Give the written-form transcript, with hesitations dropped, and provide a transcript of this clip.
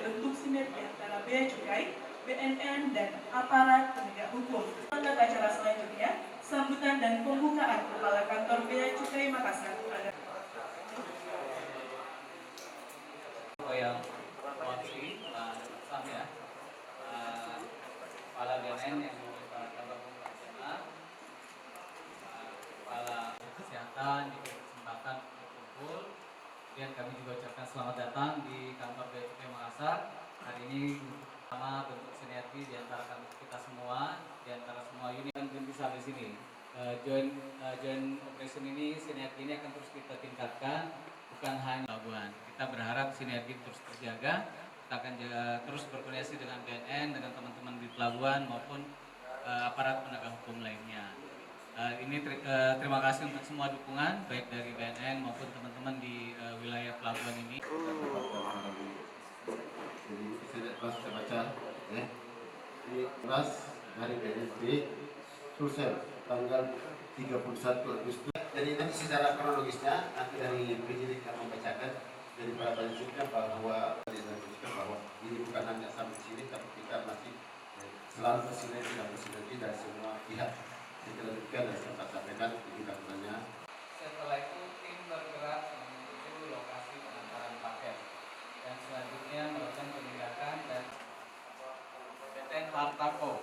bentuk sinergi antara Bea Cukai, BNN, dan aparat penegak hukum. Untuk acara selanjutnya, sambutan dan pembukaan Kepala Kantor Bea Cukai Makassar. Yang mewakili Pak Sam ya, Kepala BNN yang mewakili Kantor Pemerintahan, Kepala Kesehatan di kesempatan berkumpul. Kemudian kami juga ucapkan selamat datang di kantor Bea Cukai Makassar. Hari ini pertama bentuk sinergi di antara kita semua, di antara semua unit yang bisa di sini. Joint operation ini, sinergi ini akan terus kita tingkatkan, bukan hanya pelabuhan. Kita berharap sinergi terus terjaga. Kita akan terus berkoordinasi dengan BNN, dengan teman-teman di pelabuhan maupun aparat penegak hukum lainnya. Terima kasih untuk semua dukungan, baik dari BNN maupun teman-teman di wilayah pelabuhan ini. Jadi saya langsung saya baca ya. Di kelas dari BNP Sulsel tanggal 31 Agustus. Jadi nanti secara kronologisnya nanti dari penyidik akan membacakan dari para penyidik bahwa ini bukan hanya sampai sini, tapi kita masih selalu bersinergi dari semua pihak. Kita lanjutkan dan saya sampaikan ini kabarnya. Setelah itu tim bergerak menuju lokasi pengantaran paket dan selanjutnya melakukan penindakan dan BTN Hartako